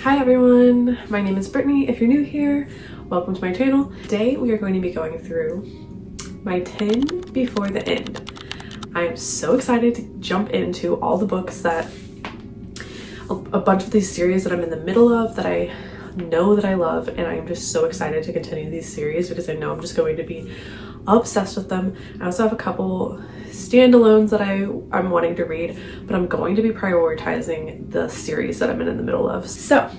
Hi everyone, my name is Brittany. If you're new here, welcome to my channel. Today we are going to be going through my 10 before the end. I am so excited to jump into all the books that a bunch of these series that I'm in the middle of that I know that I love, and I am just so excited to continue these series because I know I'm just going to be obsessed with them. I also have a couple standalones that I'm wanting to read, but I'm going to be prioritizing the series that I'm in the middle of. So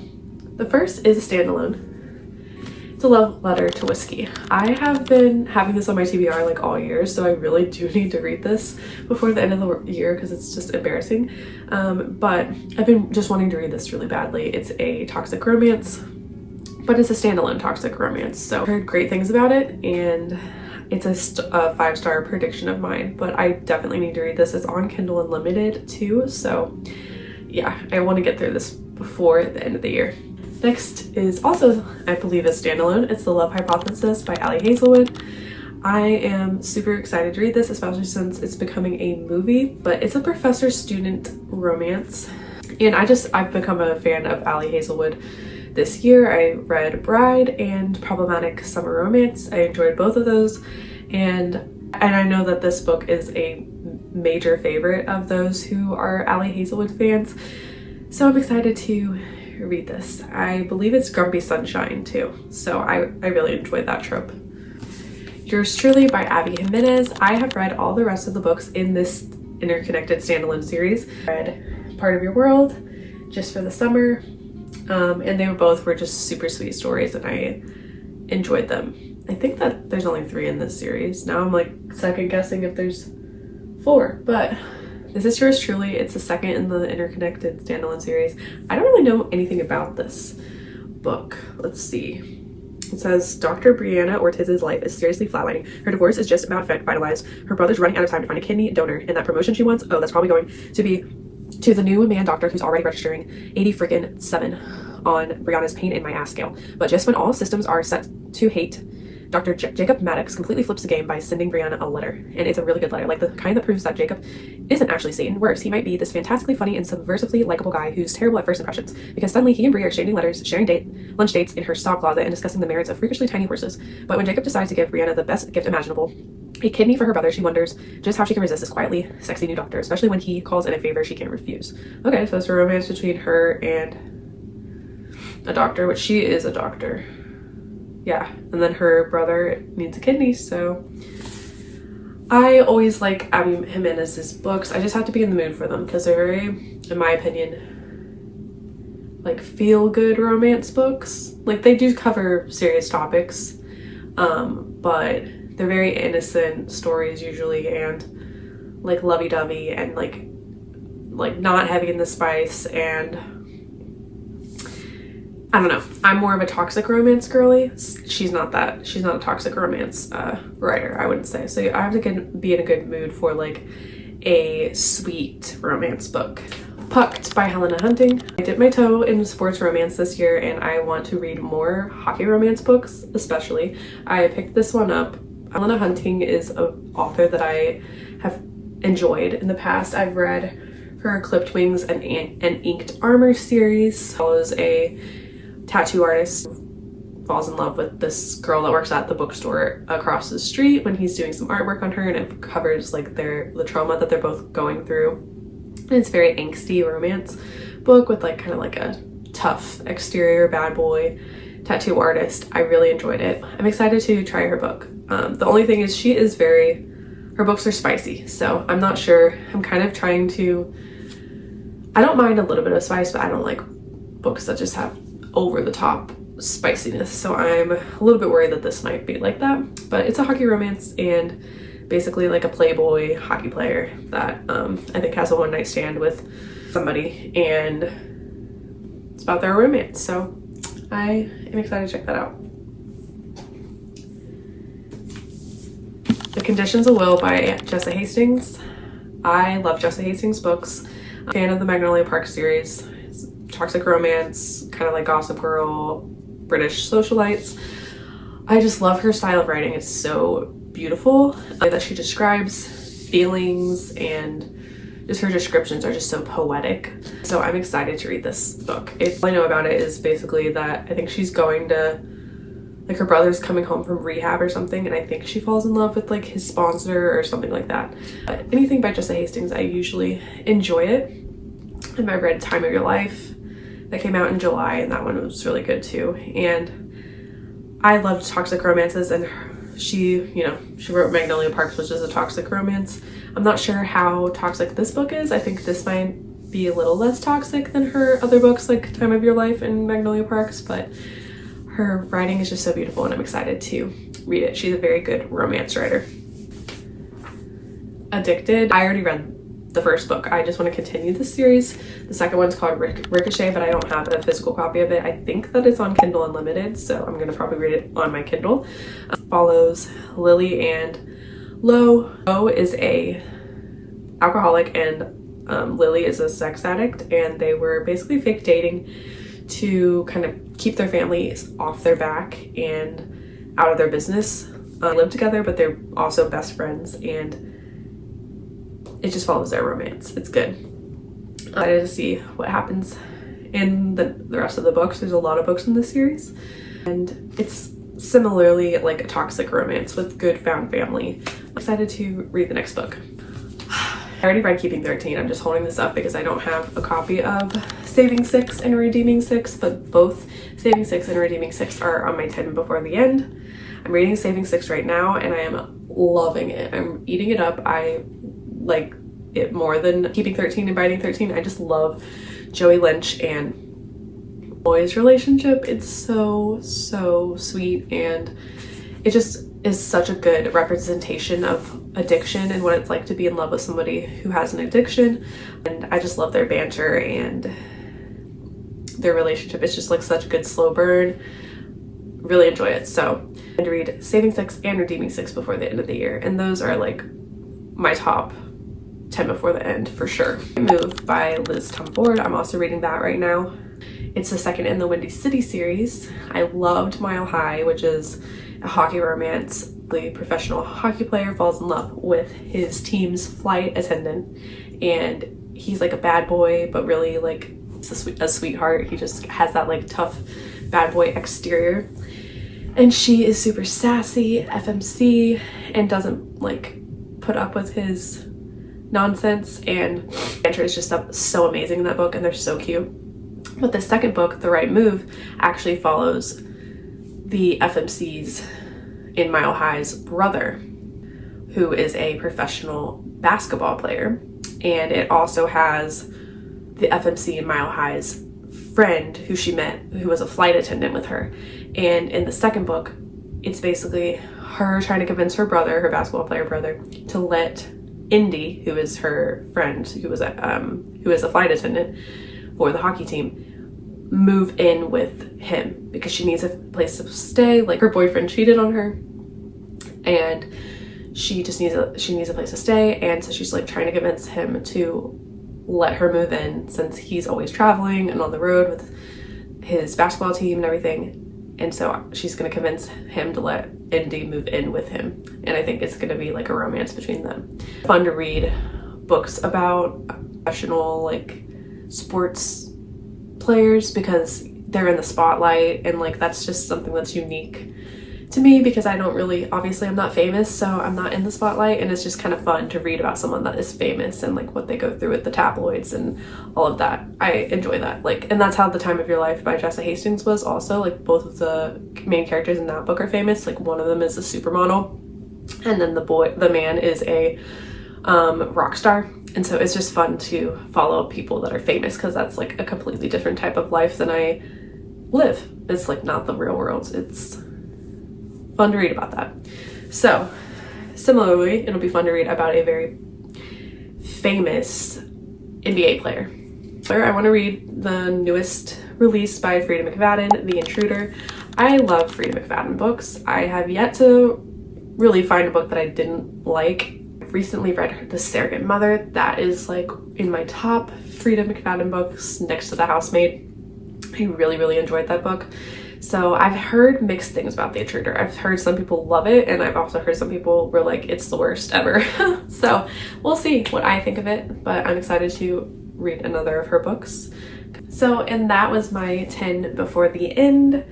the first is a standalone. It's a love letter to whiskey. I have been having this on my TBR like all year, so I really do need to read this before the end of the year because it's just embarrassing. But I've been just wanting to read this really badly. It's a toxic romance, but it's a standalone toxic romance. So I heard great things about it, and it's a 5-star prediction of mine, but I definitely need to read this. It's on Kindle Unlimited too, so yeah, I want to get through this before the end of the year. Next is also, I believe, a standalone. It's The Love Hypothesis by Ali Hazelwood. I am super excited to read this, especially since it's becoming a movie, but it's a professor-student romance. And I've become a fan of Ali Hazelwood this year. I read Bride and Problematic Summer Romance. I enjoyed both of those, and I know that this book is a major favorite of those who are Ali Hazelwood fans, so I'm excited to read this. I believe it's Grumpy Sunshine too, so I really enjoyed that trope. Yours Truly by Abby Jimenez. I have read all the rest of the books in this interconnected standalone series. I read Part of Your World, Just for the Summer, and they were just super sweet stories, and I enjoyed them. I think that there's only 3 in this series. Now I'm like second guessing if there's 4, but this is Yours Truly. It's the second in the interconnected standalone series. I don't really know anything about this book. Let's see. It says, Dr. Brianna Ortiz's life is seriously flatlining. Her divorce is just about finalized. Her brother's running out of time to find a kidney donor, and that promotion she wants, that's probably going to be to the new man doctor who's already registering 87 on Brianna's pain in my ass scale. But just when all systems are set to hate, Dr. Jacob Maddox completely flips the game by sending Brianna a letter. And it's a really good letter, like the kind that proves that Jacob isn't actually Satan. Worse, he might be this fantastically funny and subversively likable guy who's terrible at first impressions. Because suddenly he and Bri are exchanging letters, sharing lunch dates in her stall closet, and discussing the merits of freakishly tiny horses. But when Jacob decides to give Brianna the best gift imaginable, a kidney for her brother, she wonders just how she can resist this quietly sexy new doctor, especially when he calls in a favor she can't refuse. Okay, so it's a romance between her and a doctor, which she is a doctor. Yeah, and then her brother needs a kidney, so I always like Abby Jimenez's books. I just have to be in the mood for them because they're very, in my opinion, like feel-good romance books. Like they do cover serious topics, but they're very innocent stories usually, and like lovey-dovey, and like not heavy in the spice, and I don't know. I'm more of a toxic romance girly. She's not that. She's not a toxic romance writer, I wouldn't say. So I have to be in a good mood for like a sweet romance book. Pucked by Helena Hunting. I dipped my toe in sports romance this year, and I want to read more hockey romance books, especially. I picked this one up. Helena Hunting is an author that I have enjoyed in the past. I've read her Clipped Wings and Inked Armor series. Follows a tattoo artist who falls in love with this girl that works at the bookstore across the street when he's doing some artwork on her, and it covers like the trauma that they're both going through. And it's a very angsty romance book with like kind of like a tough exterior bad boy tattoo artist. I really enjoyed it. I'm excited to try her book. The only thing is her books are spicy, so I'm not sure. I'm kind of trying to, I don't mind a little bit of spice, but I don't like books that just have over the top spiciness, so I'm a little bit worried that this might be like that. But it's a hockey romance, and basically like a playboy hockey player that I think has a one-night stand with somebody, and it's about their romance, so I am excited to check that out. The Conditions of Will by Jessa Hastings. I love Jessa Hastings books. I'm a fan of the Magnolia Park series. It's toxic romance, kind of like Gossip Girl, British socialites. I just love her style of writing. It's so beautiful that she describes feelings and just her descriptions are just so poetic. So I'm excited to read this book. All I know about it is basically that I think she's going to, like, her brother's coming home from rehab or something, and I think she falls in love with like his sponsor or something like that. But anything by Jessa Hastings, I usually enjoy it. And I read Time of Your Life that came out in July, and that one was really good too. And I loved toxic romances, and she wrote Magnolia Parks, which is a toxic romance. I'm not sure how toxic this book is. I think this might be a little less toxic than her other books like Time of Your Life and Magnolia Parks, but her writing is just so beautiful and I'm excited to read it. She's a very good romance writer. Addicted, I already read the first book. I just want to continue this series. The second one's called Ricochet, but I don't have a physical copy of it. I think that it's on Kindle Unlimited, so I'm going to probably read it on my Kindle. Follows Lily and Lo. Lo is a alcoholic and Lily is a sex addict, and they were basically fake dating to kind of keep their families off their back and out of their business. They live together, but they're also best friends, and it just follows their romance. It's good. I'm excited to see what happens in the rest of the books. There's a lot of books in this series, and it's similarly like a toxic romance with good found family. I'm excited to read the next book. I already read Keeping 13. I'm just holding this up because I don't have a copy of Saving 6 and Redeeming 6, but both Saving 6 and Redeeming 6 are on my 10 before the end. I'm reading Saving 6 right now, and I am loving it. I'm eating it up. I like it more than Keeping 13 and Biting 13. I just love Joey Lynch and Boy's relationship. It's so sweet, and it just is such a good representation of addiction and what it's like to be in love with somebody who has an addiction. And I just love their banter and their relationship. It's just like such a good slow burn. Really enjoy it. So I'm going to read Saving 6 and Redeeming 6 before the end of the year, and those are like my top 10 before the end for sure. Move by Liz Tumford. I'm also reading that right now. It's the second in the Windy City series. I loved Mile High, which is a hockey romance. The professional hockey player falls in love with his team's flight attendant, and he's like a bad boy, but really like a sweetheart. He just has that like tough bad boy exterior, and she is super sassy, FMC, and doesn't like put up with his nonsense, and banter is just so amazing in that book, and they're so cute. But the second book, The Right Move, actually follows the FMC's in Mile High's brother, who is a professional basketball player, and it also has the FMC in Mile High's friend who she met, who was a flight attendant with her. And in the second book, it's basically her trying to convince her brother, her basketball player brother, to let Indy, who is her friend, who is a flight attendant for the hockey team, move in with him because she needs a place to stay. Like, her boyfriend cheated on her, and she just needs a place to stay, and so she's like trying to convince him to let her move in since he's always traveling and on the road with his basketball team and everything. And so she's going to convince him to let Indy move in with him, and I think it's going to be like a romance between them. Fun to read books about professional like sports players because they're in the spotlight, and like that's just something that's unique to me because I don't really, obviously I'm not famous, so I'm not in the spotlight, and it's just kind of fun to read about someone that is famous and like what they go through with the tabloids and all of that. I enjoy that. Like, and that's how The Time of Your Life by Jessa Hastings was also. Like, both of the main characters in that book are famous. Like, one of them is a supermodel, and then the man is a rock star. And so it's just fun to follow people that are famous because that's like a completely different type of life than I live. It's like not the real world. It's fun to read about that. So similarly, it'll be fun to read about a very famous NBA player. I want to read the newest release by Freida McFadden, The Intruder. I love Freida McFadden books. I have yet to really find a book that I didn't like. I've recently read The Surrogate Mother. That is like in my top Freida McFadden books next to The Housemaid. I really enjoyed that book. So I've heard mixed things about The Intruder. I've heard some people love it, and I've also heard some people were like, it's the worst ever. So we'll see what I think of it, but I'm excited to read another of her books. So, and that was my 10 before the end.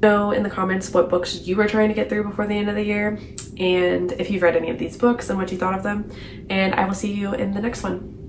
Know in the comments what books you were trying to get through before the end of the year, and if you've read any of these books and what you thought of them, and I will see you in the next one.